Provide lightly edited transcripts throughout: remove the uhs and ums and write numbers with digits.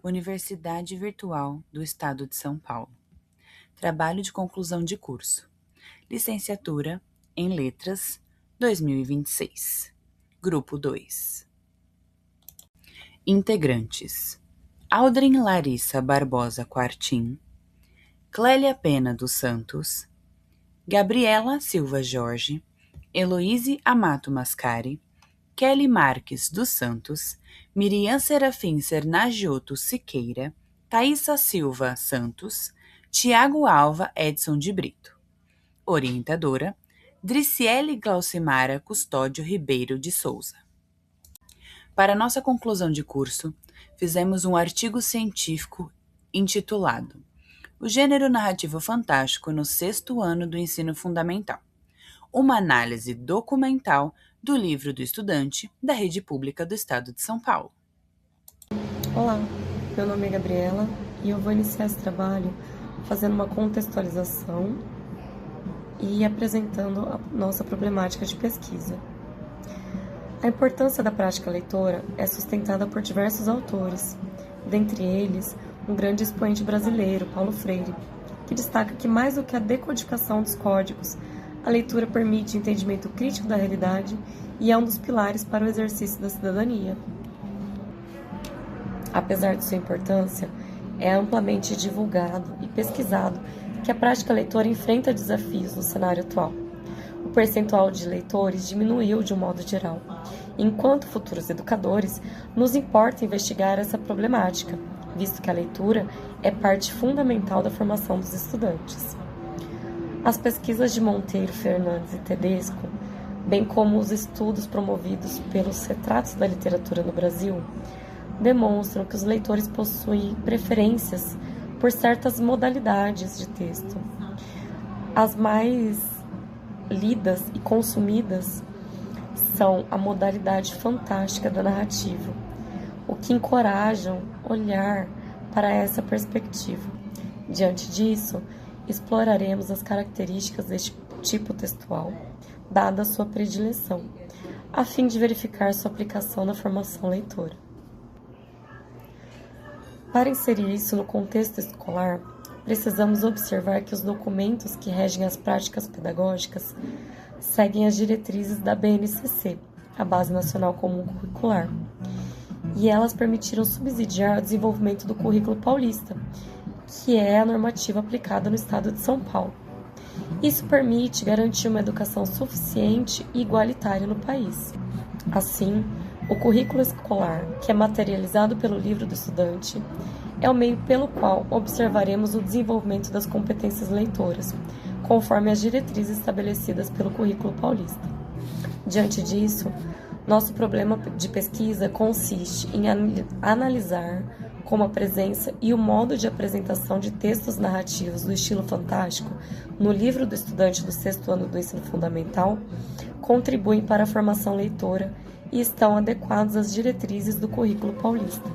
Universidade Virtual do Estado de São Paulo. Trabalho de conclusão de curso. Licenciatura em Letras 2026. Grupo 2. Integrantes: Aldrin Larissa Barbosa Quartim, Clélia Pena dos Santos, Gabriela Silva Jorge, Heloíse Amato Mascari, Kelly Marques dos Santos, Miriam Serafim Sernagioto Siqueira, Thaisa Silva Santos, Tiago Alva Edson de Brito. Orientadora: Driciele Glaucimara Custódio Ribeiro de Souza. Para nossa conclusão de curso, fizemos um artigo científico intitulado O Gênero Narrativo Fantástico no 6º ano do Ensino Fundamental. Uma análise documental do livro do estudante da Rede Pública do Estado de São Paulo. Olá, meu nome é Gabriela e eu vou iniciar esse trabalho fazendo uma contextualização e apresentando a nossa problemática de pesquisa. A importância da prática leitora é sustentada por diversos autores, dentre eles um grande expoente brasileiro, Paulo Freire, que destaca que mais do que a decodificação dos códigos, a leitura permite entendimento crítico da realidade e é um dos pilares para o exercício da cidadania. Apesar de sua importância, é amplamente divulgado e pesquisado que a prática leitora enfrenta desafios no cenário atual. O percentual de leitores diminuiu de um modo geral. Enquanto futuros educadores, nos importa investigar essa problemática, visto que a leitura é parte fundamental da formação dos estudantes. As pesquisas de Monteiro, Fernandes e Tedesco, bem como os estudos promovidos pelos retratos da literatura no Brasil, demonstram que os leitores possuem preferências por certas modalidades de texto. As mais lidas e consumidas são a modalidade fantástica da narrativa, o que encorajam olhar para essa perspectiva. Diante disso, exploraremos as características deste tipo textual, dada a sua predileção, a fim de verificar sua aplicação na formação leitora. Para inserir isso no contexto escolar, precisamos observar que os documentos que regem as práticas pedagógicas seguem as diretrizes da BNCC, a Base Nacional Comum Curricular, e elas permitiram subsidiar o desenvolvimento do currículo paulista, que é a normativa aplicada no estado de São Paulo. Isso permite garantir uma educação suficiente e igualitária no país. Assim, o currículo escolar, que é materializado pelo livro do estudante, é o meio pelo qual observaremos o desenvolvimento das competências leitoras, conforme as diretrizes estabelecidas pelo currículo paulista. Diante disso, nosso problema de pesquisa consiste em analisar como a presença e o modo de apresentação de textos narrativos do estilo fantástico no livro do estudante do 6º ano do ensino fundamental contribuem para a formação leitora e estão adequados às diretrizes do currículo paulista.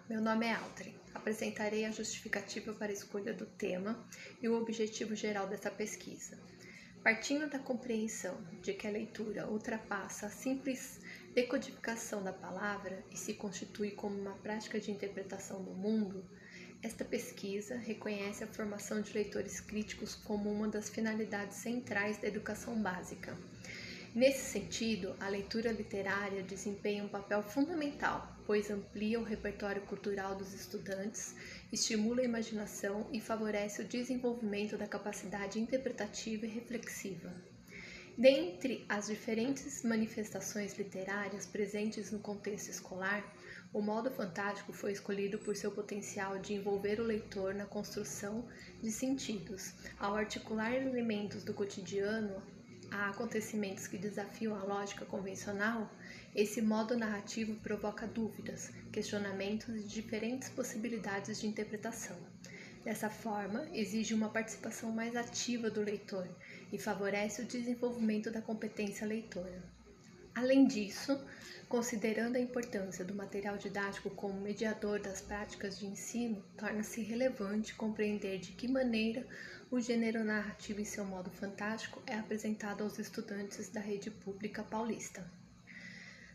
Meu nome é Aldrin. Apresentarei a justificativa para a escolha do tema e o objetivo geral dessa pesquisa. Partindo da compreensão de que a leitura ultrapassa a simples decodificação da palavra e se constitui como uma prática de interpretação do mundo, esta pesquisa reconhece a formação de leitores críticos como uma das finalidades centrais da educação básica. Nesse sentido, a leitura literária desempenha um papel fundamental, pois amplia o repertório cultural dos estudantes, estimula a imaginação e favorece o desenvolvimento da capacidade interpretativa e reflexiva. Dentre as diferentes manifestações literárias presentes no contexto escolar, o modo fantástico foi escolhido por seu potencial de envolver o leitor na construção de sentidos, ao articular elementos do cotidiano a acontecimentos que desafiam a lógica convencional. Esse modo narrativo provoca dúvidas, questionamentos e diferentes possibilidades de interpretação. Dessa forma, exige uma participação mais ativa do leitor e favorece o desenvolvimento da competência leitora. Além disso, considerando a importância do material didático como mediador das práticas de ensino, torna-se relevante compreender de que maneira o gênero narrativo em seu modo fantástico é apresentado aos estudantes da rede pública paulista.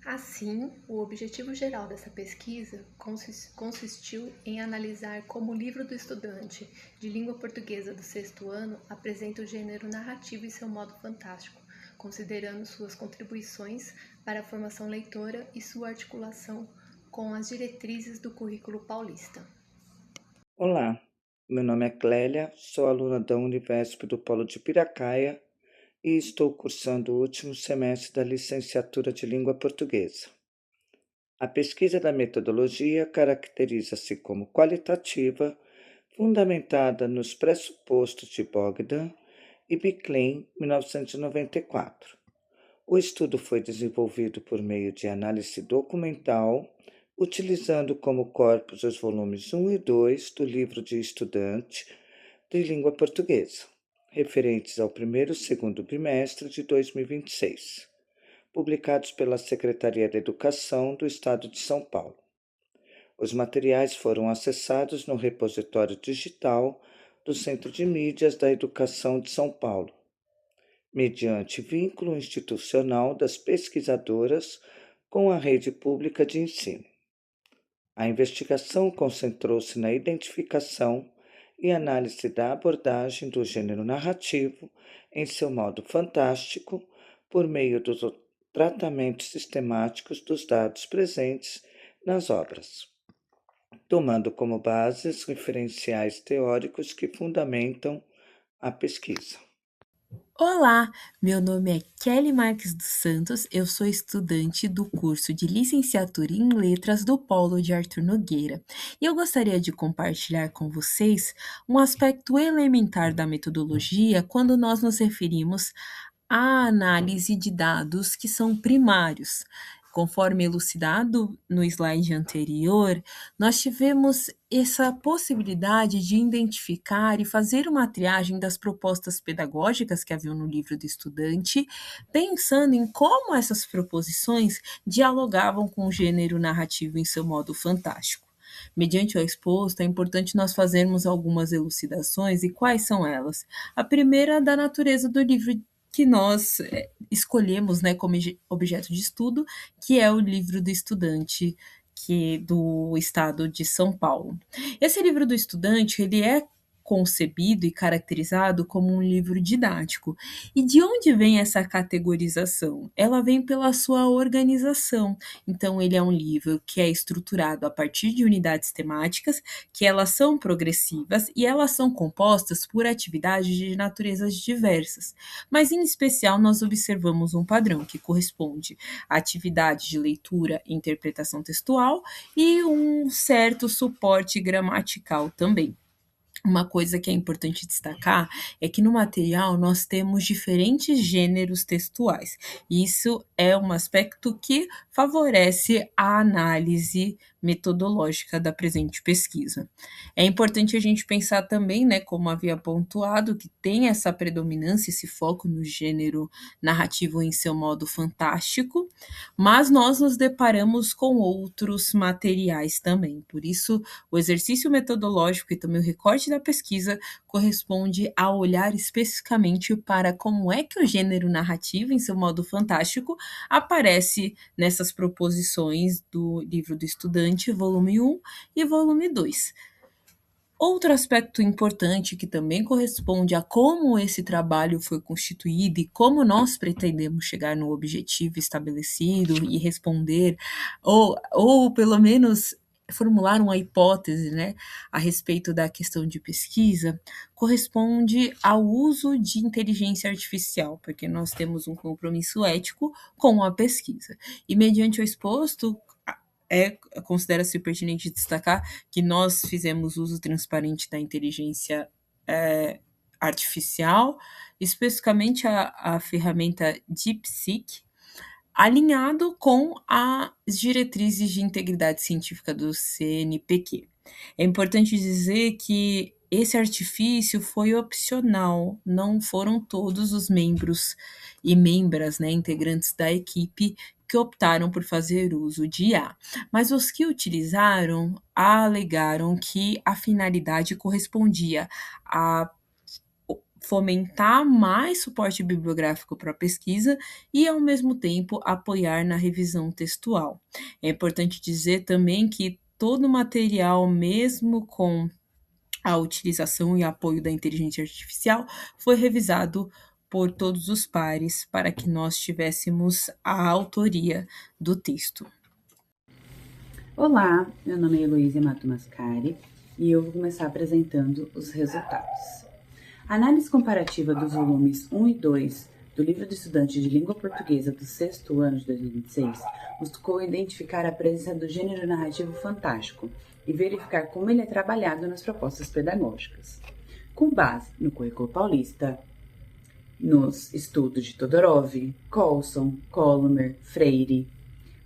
Assim, o objetivo geral dessa pesquisa consistiu em analisar como o livro do estudante de língua portuguesa do sexto ano apresenta o gênero narrativo em seu modo fantástico, considerando suas contribuições para a formação leitora e sua articulação com as diretrizes do currículo paulista. Olá, meu nome é Clélia, sou aluna da Univesp do Polo de Piracaia e estou cursando o último semestre da licenciatura de Língua Portuguesa. A pesquisa da metodologia caracteriza-se como qualitativa, fundamentada nos pressupostos de Bogdan e Bicklin, 1994. O estudo foi desenvolvido por meio de análise documental, utilizando como corpus os volumes 1 e 2 do livro de estudante de língua portuguesa, referentes ao primeiro e segundo bimestre de 2026, publicados pela Secretaria de Educação do Estado de São Paulo. Os materiais foram acessados no repositório digital do Centro de Mídias da Educação de São Paulo, mediante vínculo institucional das pesquisadoras com a rede pública de ensino. A investigação concentrou-se na identificação e análise da abordagem do gênero narrativo em seu modo fantástico, por meio dos tratamentos sistemáticos dos dados presentes nas obras, tomando como base os referenciais teóricos que fundamentam a pesquisa. Olá, meu nome é Kelly Marques dos Santos, eu sou estudante do curso de Licenciatura em Letras do Polo de Arthur Nogueira e eu gostaria de compartilhar com vocês um aspecto elementar da metodologia quando nós nos referimos à análise de dados que são primários. Conforme elucidado no slide anterior, nós tivemos essa possibilidade de identificar e fazer uma triagem das propostas pedagógicas que haviam no livro do estudante, pensando em como essas proposições dialogavam com o gênero narrativo em seu modo fantástico. Mediante o exposto, é importante nós fazermos algumas elucidações, e quais são elas? A primeira, da natureza do livro que nós escolhemos, né, como objeto de estudo, que é o livro do estudante do estado de São Paulo. Esse livro do estudante, ele é concebido e caracterizado como um livro didático. E de onde vem essa categorização? Ela vem pela sua organização. Então, ele é um livro que é estruturado a partir de unidades temáticas, que elas são progressivas e elas são compostas por atividades de naturezas diversas. Mas, em especial, nós observamos um padrão que corresponde à atividade de leitura e interpretação textual e um certo suporte gramatical também. Uma coisa que é importante destacar é que no material nós temos diferentes gêneros textuais. Isso é um aspecto que favorece a análise metodológica da presente pesquisa. É importante a gente pensar também, né, como havia pontuado, que tem essa predominância, esse foco no gênero narrativo em seu modo fantástico, mas nós nos deparamos com outros materiais também. Por isso, o exercício metodológico e também o recorte da pesquisa corresponde a olhar especificamente para como é que o gênero narrativo, em seu modo fantástico, aparece nessas proposições do livro do estudante, volume 1 e volume 2. Outro aspecto importante que também corresponde a como esse trabalho foi constituído e como nós pretendemos chegar no objetivo estabelecido e responder, ou pelo menos formular uma hipótese, né, a respeito da questão de pesquisa, corresponde ao uso de inteligência artificial, porque nós temos um compromisso ético com a pesquisa. E mediante o exposto, considera-se pertinente destacar que nós fizemos uso transparente da inteligência artificial, especificamente a ferramenta DeepSeek, alinhado com as diretrizes de integridade científica do CNPq. É importante dizer que esse artifício foi opcional, não foram todos os membros e membras, né, integrantes da equipe que optaram por fazer uso de IA, mas os que utilizaram alegaram que a finalidade correspondia a fomentar mais suporte bibliográfico para a pesquisa e, ao mesmo tempo, apoiar na revisão textual. É importante dizer também que todo o material, mesmo com a utilização e apoio da inteligência artificial, foi revisado por todos os pares para que nós tivéssemos a autoria do texto. Olá, meu nome é Heloísa Amato Mascari e eu vou começar apresentando os resultados. A análise comparativa dos volumes 1 e 2 do Livro do Estudante de Língua Portuguesa do sexto ano de 2026 buscou identificar a presença do gênero narrativo fantástico e verificar como ele é trabalhado nas propostas pedagógicas. Com base no currículo paulista, nos estudos de Todorov, Colson, Colomer, Freire,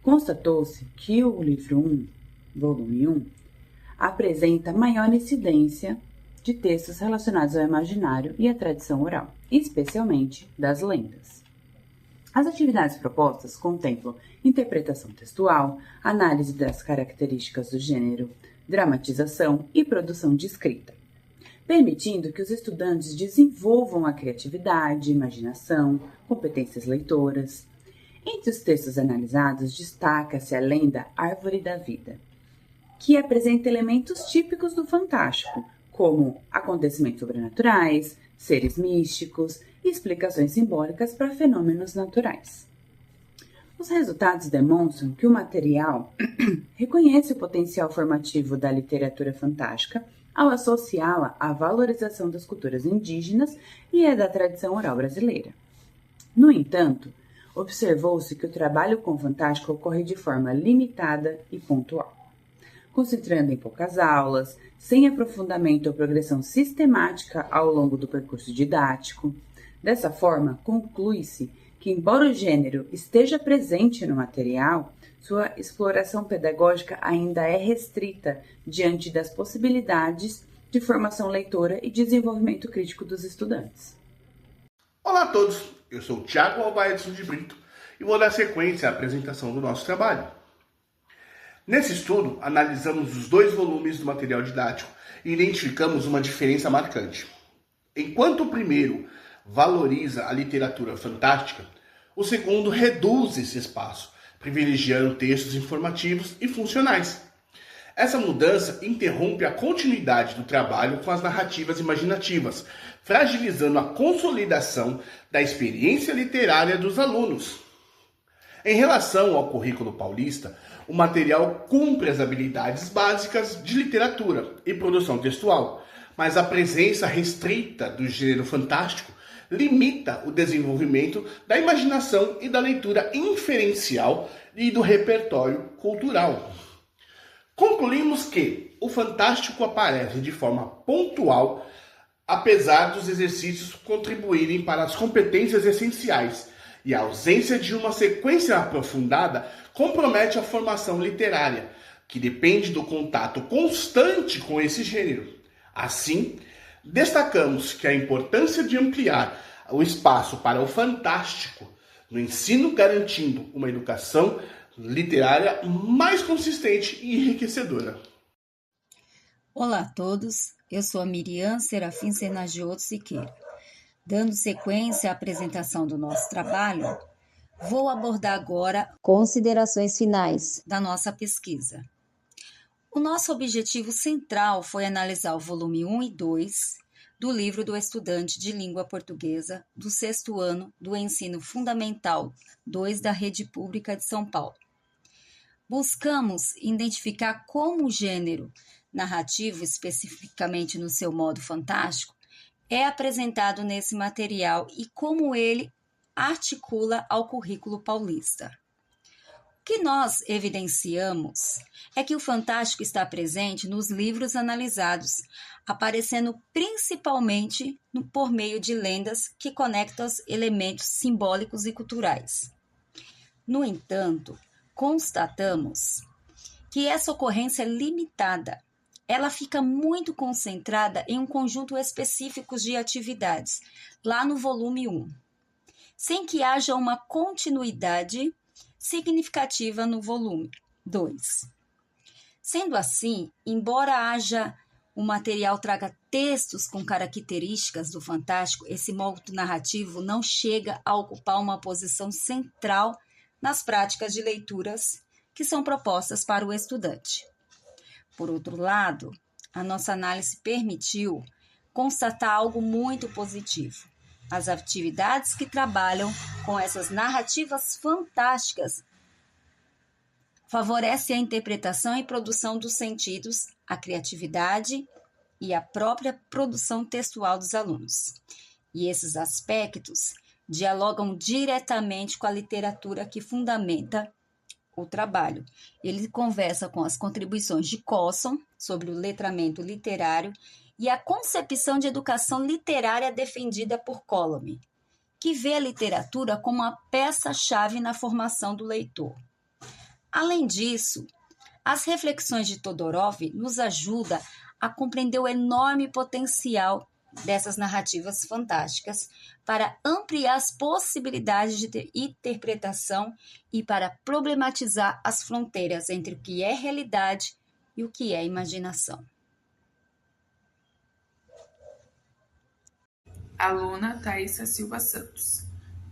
constatou-se que o livro 1, volume 1, apresenta maior incidência de textos relacionados ao imaginário e à tradição oral, especialmente das lendas. As atividades propostas contemplam interpretação textual, análise das características do gênero, dramatização e produção de escrita, permitindo que os estudantes desenvolvam a criatividade, imaginação, competências leitoras. Entre os textos analisados, destaca-se a lenda Árvore da Vida, que apresenta elementos típicos do fantástico, como acontecimentos sobrenaturais, seres místicos e explicações simbólicas para fenômenos naturais. Os resultados demonstram que o material reconhece o potencial formativo da literatura fantástica ao associá-la à valorização das culturas indígenas e à da tradição oral brasileira. No entanto, observou-se que o trabalho com o fantástico ocorre de forma limitada e pontual, concentrando em poucas aulas, sem aprofundamento ou progressão sistemática ao longo do percurso didático. Dessa forma, conclui-se que, embora o gênero esteja presente no material, sua exploração pedagógica ainda é restrita diante das possibilidades de formação leitora e desenvolvimento crítico dos estudantes. Olá a todos, eu sou o Thiago Albaedson de Brito e vou dar sequência à apresentação do nosso trabalho. Nesse estudo, analisamos os 2 volumes do material didático e identificamos uma diferença marcante. Enquanto o primeiro valoriza a literatura fantástica, o segundo reduz esse espaço, privilegiando textos informativos e funcionais. Essa mudança interrompe a continuidade do trabalho com as narrativas imaginativas, fragilizando a consolidação da experiência literária dos alunos. Em relação ao currículo paulista, o material cumpre as habilidades básicas de literatura e produção textual, mas a presença restrita do gênero fantástico limita o desenvolvimento da imaginação e da leitura inferencial e do repertório cultural. Concluímos que o fantástico aparece de forma pontual, apesar dos exercícios contribuírem para as competências essenciais, e a ausência de uma sequência aprofundada compromete a formação literária, que depende do contato constante com esse gênero. Assim, destacamos que a importância de ampliar o espaço para o fantástico no ensino, garantindo uma educação literária mais consistente e enriquecedora. Olá a todos, eu sou a Miriam Serafim Senagioto Siqueira. Dando sequência à apresentação do nosso trabalho, vou abordar agora considerações finais da nossa pesquisa. O nosso objetivo central foi analisar o volume 1 e 2 do livro do estudante de língua portuguesa do sexto ano do Ensino Fundamental 2 da Rede Pública de São Paulo. Buscamos identificar como o gênero narrativo, especificamente no seu modo fantástico, é apresentado nesse material e como ele articula ao currículo paulista. O que nós evidenciamos é que o fantástico está presente nos livros analisados, aparecendo principalmente por meio de lendas que conectam os elementos simbólicos e culturais. No entanto, constatamos que essa ocorrência é limitada. Ela fica muito concentrada em um conjunto específico de atividades, lá no volume 1, sem que haja uma continuidade significativa no volume 2. Sendo assim, embora haja o material traga textos com características do fantástico, esse modo narrativo não chega a ocupar uma posição central nas práticas de leituras que são propostas para o estudante. Por outro lado, a nossa análise permitiu constatar algo muito positivo. As atividades que trabalham com essas narrativas fantásticas favorecem a interpretação e produção dos sentidos, a criatividade e a própria produção textual dos alunos. E esses aspectos dialogam diretamente com a literatura que fundamenta o trabalho. Ele conversa com as contribuições de Colson sobre o letramento literário e a concepção de educação literária defendida por Coulomb, que vê a literatura como uma peça-chave na formação do leitor. Além disso, as reflexões de Todorov nos ajudam a compreender o enorme potencial dessas narrativas fantásticas para ampliar as possibilidades de interpretação e para problematizar as fronteiras entre o que é realidade e o que é imaginação. Aluna Thaisa Silva Santos.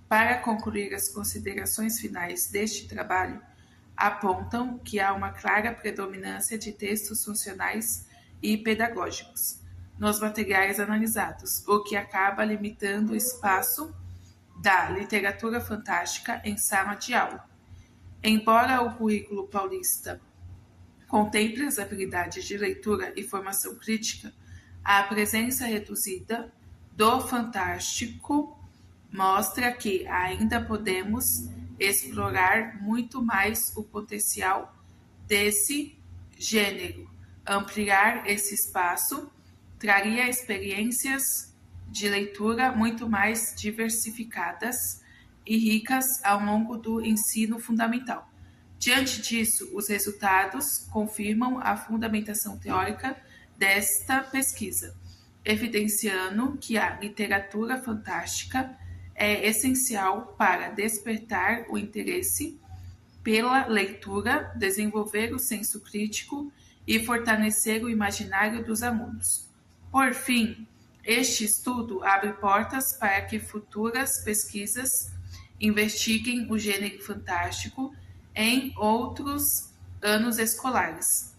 Para concluir as considerações finais deste trabalho, apontam que há uma clara predominância de textos funcionais e pedagógicos nos materiais analisados, o que acaba limitando o espaço da literatura fantástica em sala de aula. Embora o currículo paulista contemple as habilidades de leitura e formação crítica, a presença reduzida do fantástico mostra que ainda podemos explorar muito mais o potencial desse gênero. Ampliar esse espaço traria experiências de leitura muito mais diversificadas e ricas ao longo do ensino fundamental. Diante disso, os resultados confirmam a fundamentação teórica desta pesquisa, evidenciando que a literatura fantástica é essencial para despertar o interesse pela leitura, desenvolver o senso crítico e fortalecer o imaginário dos alunos. Por fim, este estudo abre portas para que futuras pesquisas investiguem o gênero fantástico em outros anos escolares,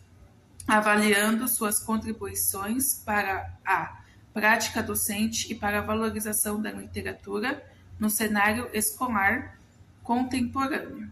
avaliando suas contribuições para a prática docente e para a valorização da literatura no cenário escolar contemporâneo.